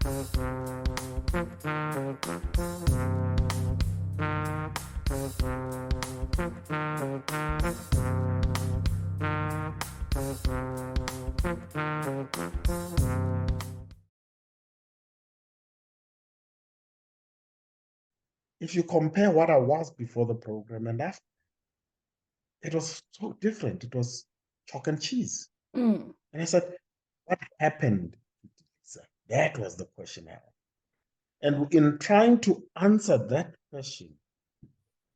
If you compare what I was before the program and after, it was so different. It was chalk and cheese. Mm. And I said, what happened? That was the question I had. And in trying to answer that question,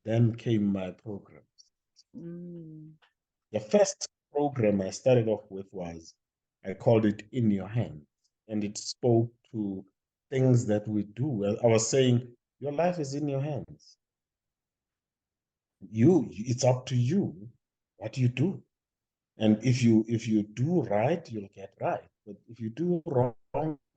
then came my programs. Mm. The first program I started off with was, I called it In Your Hands. And it spoke to things that we do. I was saying, your life is in your hands. It's up to you what you do. And if you do right, you'll get right. But if you do wrong,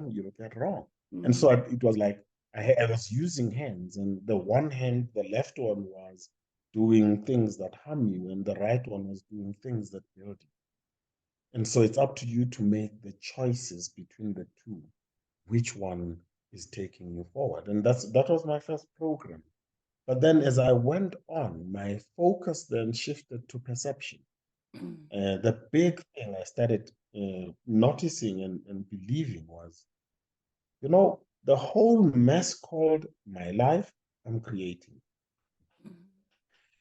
you'll get wrong. And so it was like I was using hands, and the one hand, the left one was doing things that harm you, and the right one was doing things that build you. And so it's up to you to make the choices between the two, which one is taking you forward. And that was my first program. But then as I went on, my focus then shifted to perception. The big thing I started noticing and believing was, the whole mess called my life, I'm creating.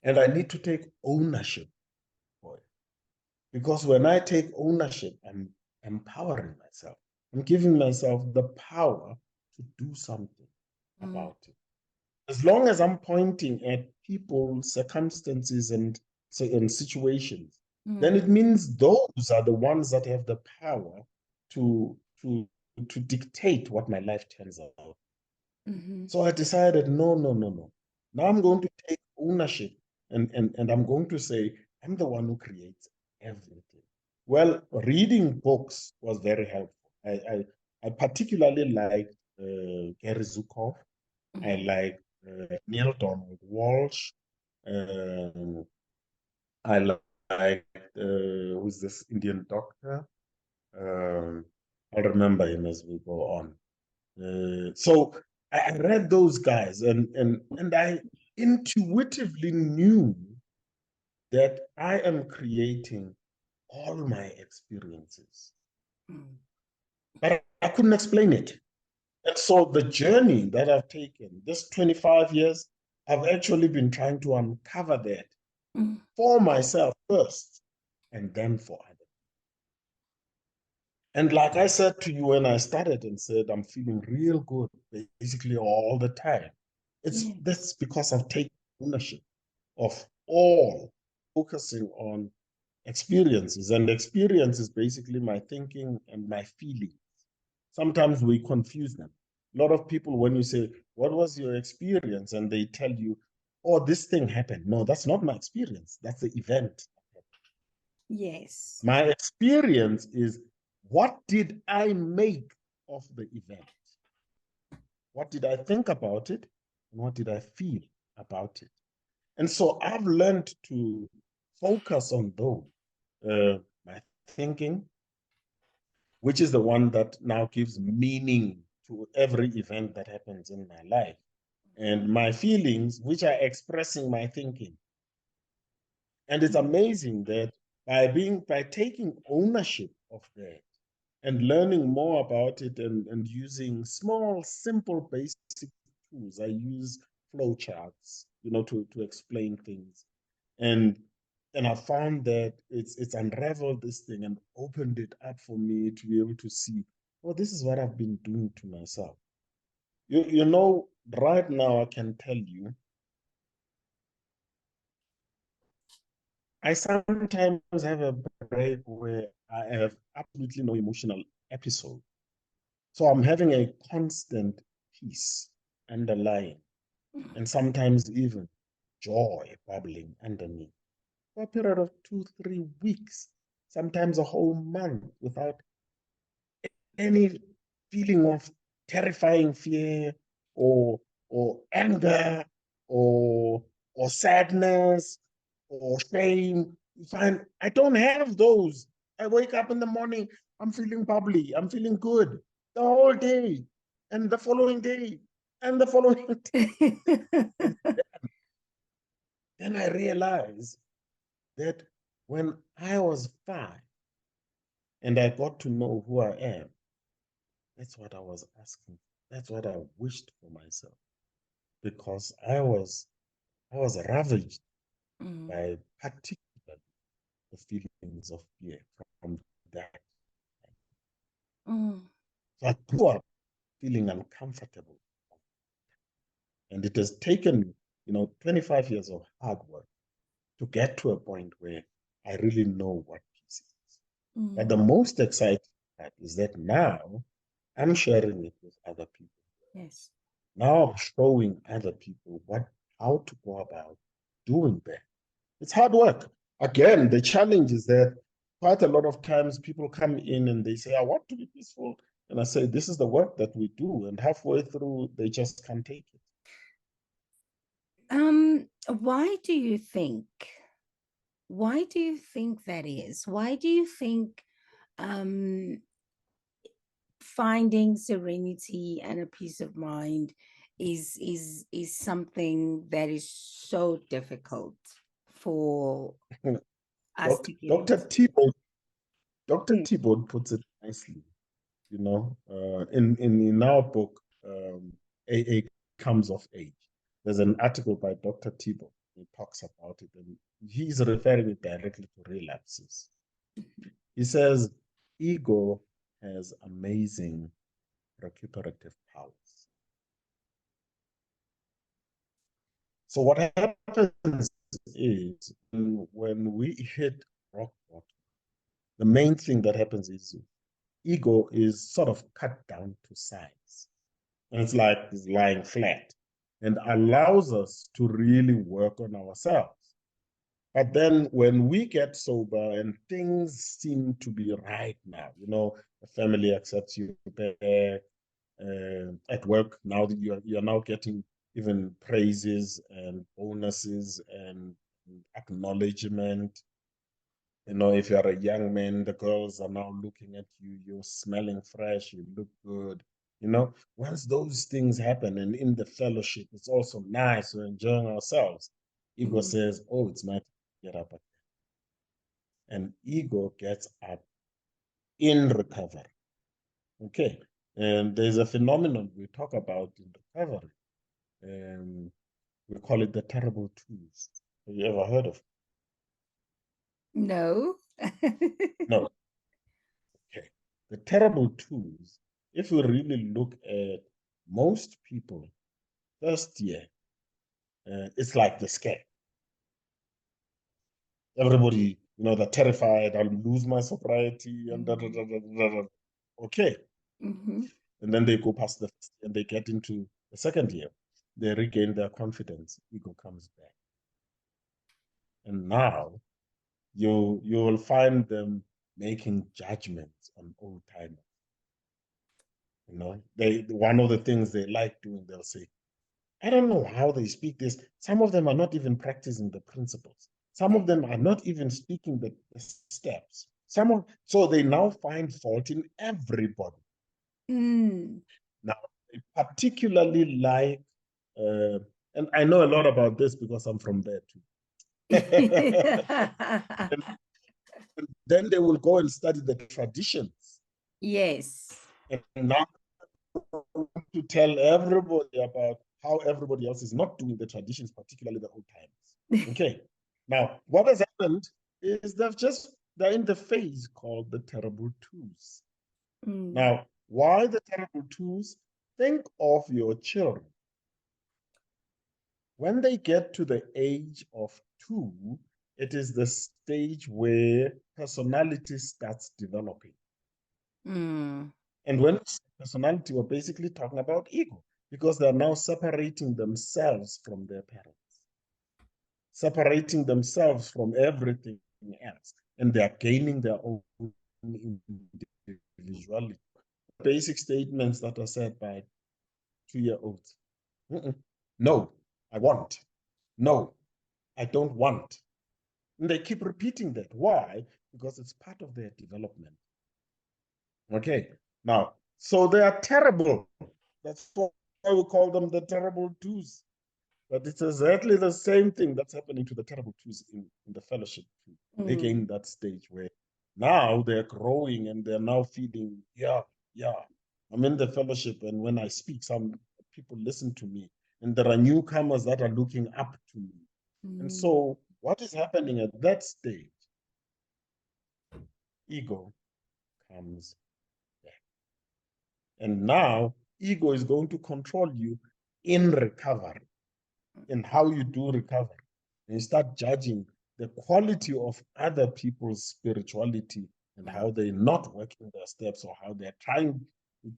And I need to take ownership for it. Because when I take ownership, I'm empowering myself. I'm giving myself the power to do something about it. As long as I'm pointing at people, circumstances, and situations, then it means those are the ones that have the power to to to dictate what my life turns out. So I decided, no, no, no, no. Now I'm going to take ownership, and I'm going to say, I'm the one who creates everything. Well, reading books was very helpful. I particularly liked Gary Zukov. I like Neil Donald Walsh. Um, I like who's this Indian doctor? I'll remember him as we go on. So I read those guys, and I intuitively knew that I am creating all my experiences, but I couldn't explain it. And so the journey that I've taken, this 25 years, I've actually been trying to uncover that for myself first and then for others. And like I said to you when I started and said, I'm feeling real good basically all the time. That's because I've taken ownership of all, focusing on experiences. And experience is basically my thinking and my feelings. Sometimes we confuse them. A lot of people, when you say, what was your experience? And they tell you, oh, this thing happened. No, that's not my experience. That's the event. Yes. My experience is, what did I make of the event? What did I think about it? And what did I feel about it? And so I've learned to focus on those, my thinking, which is the one that now gives meaning to every event that happens in my life, and my feelings, which are expressing my thinking. And it's amazing that by taking ownership of that and learning more about it, and using small, simple, basic tools. I use flowcharts, to explain things. And I found that it's unraveled this thing and opened it up for me to be able to see, oh, this is what I've been doing to myself. Right now I can tell you, I sometimes have a break where I have absolutely no emotional episode. So I'm having a constant peace underlying, and sometimes even joy bubbling underneath for a period of 2, 3 weeks, sometimes a whole month without any feeling of terrifying fear or anger or sadness or shame. You find I don't have those. I wake up in the morning, I'm feeling bubbly, I'm feeling good the whole day. and the following day, and the following day. And then I realized that when I was 5 and I got to know who I am, that's what I was asking. That's what I wished for myself. Because I was ravaged by particularly the feelings of fear from that. Mm. So I grew up feeling uncomfortable. And it has taken, 25 years of hard work to get to a point where I really know what peace is. But the most exciting part is that now I'm sharing it with other people. Yes. Now I'm showing other people how to go about doing that. It's hard work. Again, the challenge is that quite a lot of times people come in and they say, I want to be peaceful. And I say, this is the work that we do. And halfway through, they just can't take it. Why do you think? Why do you think that is? Why do you think um finding serenity and a peace of mind is something that is so difficult for us to get Dr. into? Thibault, Dr. Mm. Thibault puts it nicely, in our book, AA Comes of Age. There's an article by Dr. Thibault. He talks about it, and he's referring it directly to relapses. He says, ego has amazing recuperative powers. So what happens is when we hit rock bottom, the main thing that happens is ego is sort of cut down to size. And it's like it's lying flat and allows us to really work on ourselves. But then when we get sober and things seem to be right now, the family accepts you back, at work now that you're now getting even praises and bonuses and acknowledgement. If you're a young man, the girls are now looking at you, you're smelling fresh, you look good. Once those things happen and in the fellowship, it's also nice, we're enjoying ourselves. Ego says, oh, it's my time to get up again. And ego gets up in recovery. Okay. And there's a phenomenon we talk about in recovery. We call it the terrible twos. Have you ever heard of it? No. No. Okay. The terrible twos, if we really look at most people, first year, it's like the scare. Everybody, they're terrified, I'll lose my sobriety, and da, da, da, da, da, da. Okay. And then they go past the first year and they get into the second year. They regain their confidence, ego comes back. And now you will find them making judgments on old timers. One of the things they like doing, they'll say, I don't know how they speak this. Some of them are not even practicing the principles. Some of them are not even speaking the steps. So they now find fault in everybody. Now, I particularly like, and I know a lot about this because I'm from there too. and then they will go and study the traditions. Yes. And now to tell everybody about how everybody else is not doing the traditions, particularly the old times. Okay. Now, what has happened is they're in the phase called the terrible twos. Now, why the terrible twos? Think of your children. When they get to the age of 2, it is the stage where personality starts developing. And when personality, we're basically talking about ego, because they're now separating themselves from their parents, separating themselves from everything else, and they're gaining their own individuality. Basic statements that are said by 2-year-olds. No, I want. No, I don't want. And they keep repeating that. Why? Because it's part of their development. Okay. Now, so they are terrible. That's why we call them the terrible twos. But it's exactly the same thing that's happening to the terrible twos in the fellowship. They gain that stage where now they're growing and they're now feeding. Yeah, yeah. I'm in the fellowship, and when I speak, some people listen to me. And there are newcomers that are looking up to me. And so what is happening at that stage? Ego comes back. And now ego is going to control you in recovery, in how you do recovery. And you start judging the quality of other people's spirituality and how they're not working their steps, or how they're trying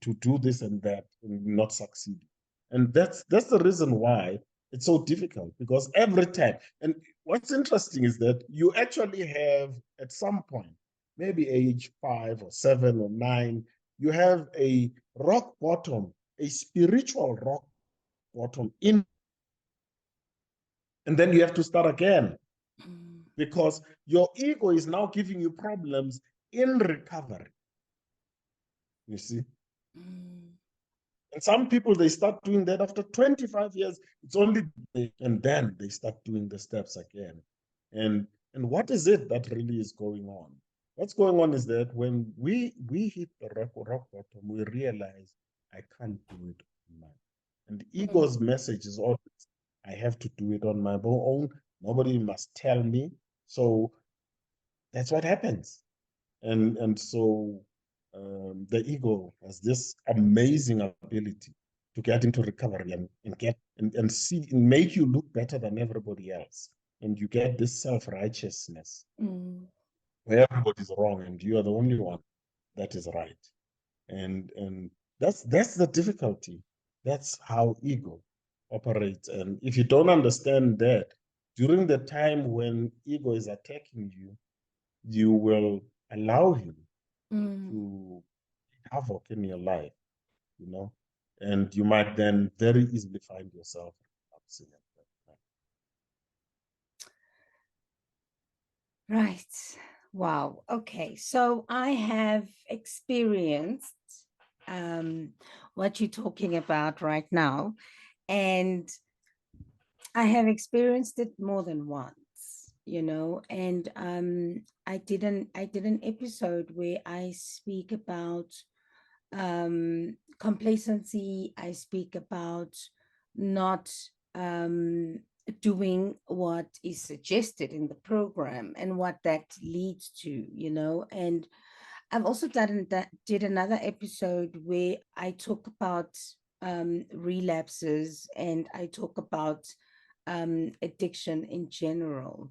to do this and that and not succeed. And that's the reason why it's so difficult, because every time, and what's interesting is that you actually have at some point, maybe age 5 or 7 or 9, you have a rock bottom, a spiritual rock bottom in, and then you have to start again, because your ego is now giving you problems in recovery. You see? And some people, they start doing that after 25 years. It's only, and then they start doing the steps again. And what is it that really is going on? What's going on is that when we hit the rock bottom, we realize I can't do it on my own. And the ego's message is always, I have to do it on my own. Nobody must tell me. So that's what happens. And so the ego has this amazing ability to get into recovery and get and see and make you look better than everybody else. And you get this self-righteousness where everybody's wrong and you are the only one that is right. And that's the difficulty. That's how ego operates. And if you don't understand that, during the time when ego is attacking you, you will allow him to havoc in your life, you know, and you might then very easily find yourself relapsing at that time. Right. Wow. Okay. So I have experienced what you're talking about right now, and I have experienced it more than once, and I did an episode where I speak about complacency. I speak about not doing what is suggested in the program and what that leads to, and I've also did another episode where I talk about relapses, and I talk about addiction in general.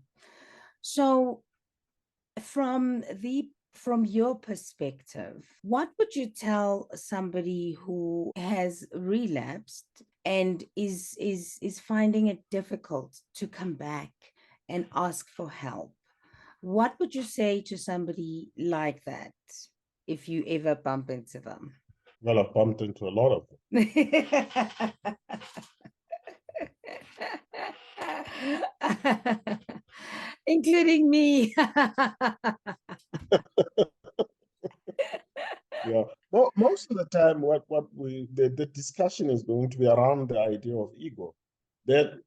So from your perspective, what would you tell somebody who has relapsed and is finding it difficult to come back and ask for help? What would you say to somebody like that if you ever bump into them? Well, I've bumped into a lot of them. Including me. Yeah. Well, most of the time, the discussion is going to be around the idea of ego. That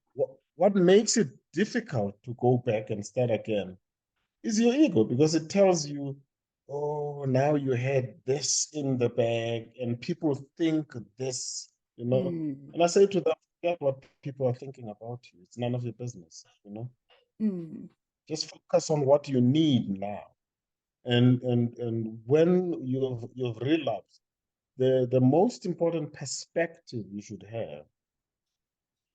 what makes it difficult to go back and start again is your ego, because it tells you, oh, now you had this in the bag, and people think this, And I say to them, forget what people are thinking about you. It's none of your business. Just focus on what you need now. And when you've relapsed, the most important perspective you should have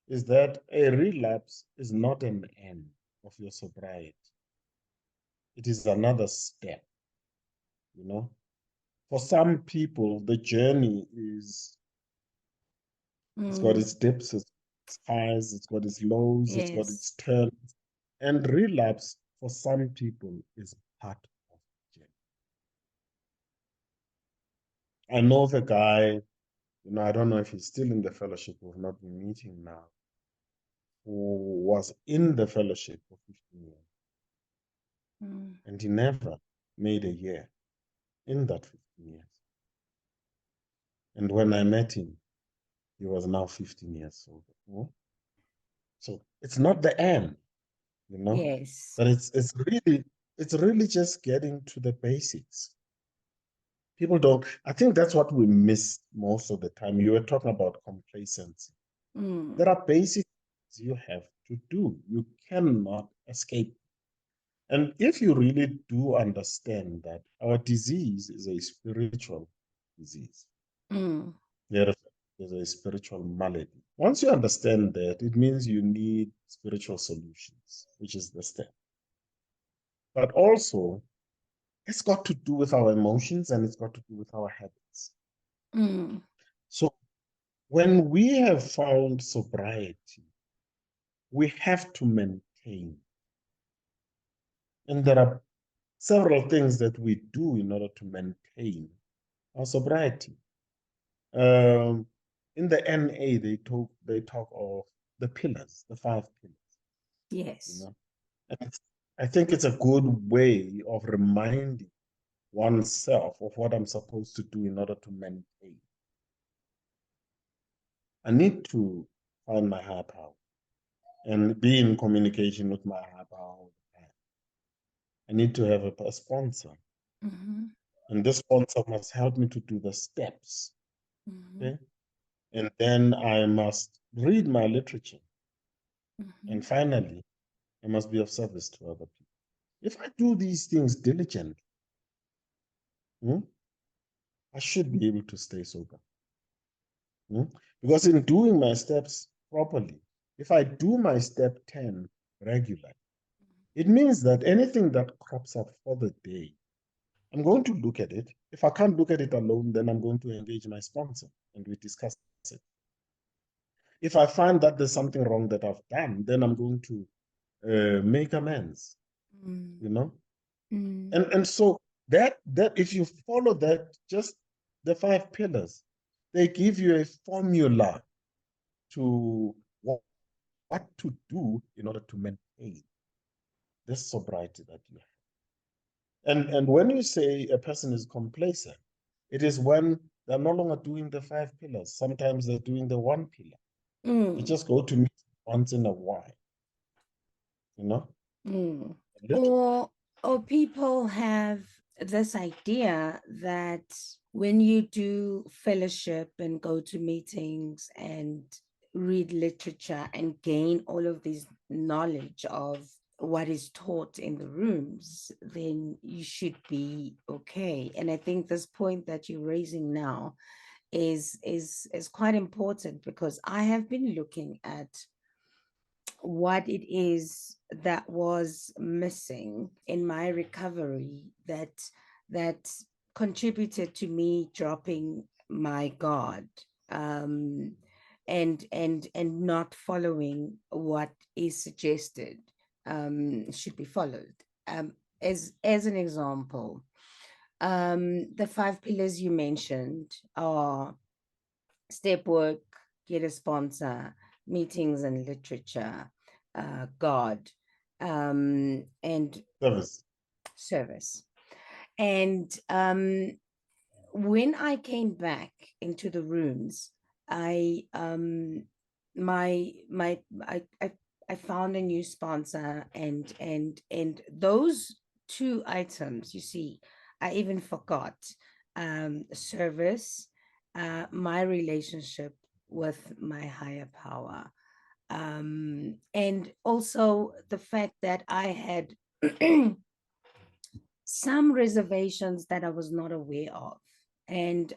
is that a relapse is not an end of your sobriety. It is another step, you know. For some people, the journey it's got its dips, its highs, it's got its lows, it's got its Yes. turns. And relapse for some people is part of the journey. I know the guy, I don't know if he's still in the fellowship, we've not been meeting now, who was in the fellowship for 15 years. And he never made a year in that 15 years. And when I met him, He was now 15 years sober. So it's not the end, Yes. but it's really just getting to the basics. People don't, I think that's what we miss most of the time. You were talking about complacency. Mm, There are basic things you have to do. You cannot escape. And if you really do understand that our disease is a spiritual disease, mm, there is a spiritual malady. Once you understand that, it means you need spiritual solutions, which is the step. But also, it's got to do with our emotions and it's got to do with our habits. mm, So when we have found sobriety, we have to maintain. And there are several things that we do in order to maintain our sobriety. Um, in the NA, they talk of the pillars, the 5 pillars. You yes. know, and I think it's a good way of reminding oneself of what I'm supposed to do in order to maintain. I need to find my higher power and be in communication with my higher power all the time. I need to have a sponsor, Mm-hmm, and this sponsor must help me to do the steps. mm-hmm, Okay, and then I must read my literature, mm-hmm, and finally, I must be of service to other people. If I do these things diligently, hmm, I should be able to stay sober. Hmm? Because in doing my steps properly, if I do my step 10 regularly, it means that anything that crops up for the day, I'm going to look at it. If I can't look at it alone, then I'm going to engage my sponsor and we discuss it. If I find that there's something wrong that I've done, then I'm going to make amends, mm, you know? mm, And so that if you follow that, just the 5 pillars, they give you a formula to what to do in order to maintain this sobriety that you have. And when you say a person is complacent, it is when they're no longer doing the 5 pillars. Sometimes they're doing the 1 pillar. They mm, just go to meet once in a while, you know? mm. A little. Or people have this idea that when you do fellowship and go to meetings and read literature and gain all of this knowledge of what is taught in the rooms, then you should be okay. And I think this point that you're raising now is quite important, because I have been looking at what it is that was missing in my recovery, that contributed to me dropping my guard, um and not following what is suggested should be followed. As an example, the 5 pillars you mentioned are step work, get a sponsor, meetings and literature, God, and Service. service. And when I came back into the rooms, I my I found a new sponsor, and those 2 items, you see, I even forgot service, my relationship with my higher power, and also the fact that I had some reservations that I was not aware of. And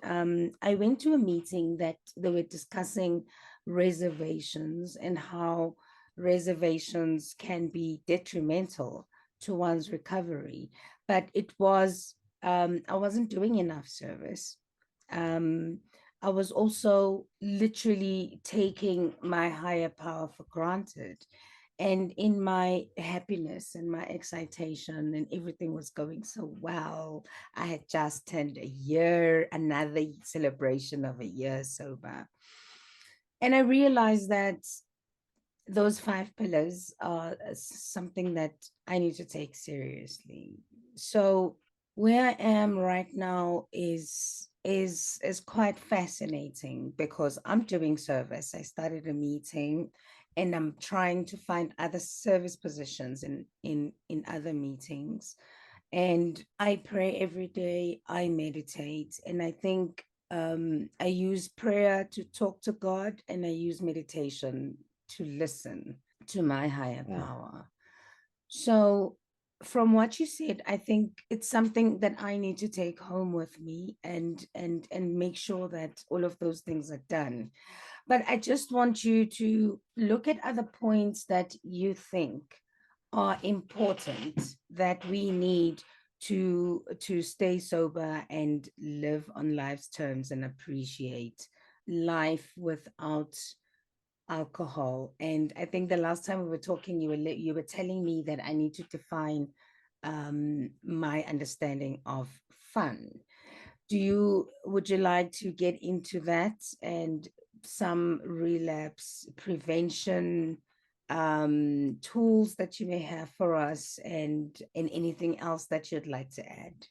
I went to a meeting that they were discussing reservations and how reservations can be detrimental to one's recovery. But it was, I wasn't doing enough service. Um, I was also literally taking my higher power for granted. And in my happiness and my excitation, and everything was going so well, I had just turned a year, another celebration of a year sober. And I realized that those 5 pillars are something that I need to take seriously. So where I am right now is is quite fascinating because I'm doing service. I started a meeting and I'm trying to find other service positions in other meetings. And I pray every day, I meditate, and I think I use prayer to talk to God, and I use meditation to listen to my higher power. So, from what you said, I think it's something that I need to take home with me and make sure that all of those things are done. But I just want you to look at other points that you think are important that we need to stay sober and live on life's terms and appreciate life without alcohol. And I think the last time we were talking, you were telling me that I need to define my understanding of fun. Would you like to get into that and some relapse prevention tools that you may have for us, and anything else that you'd like to add?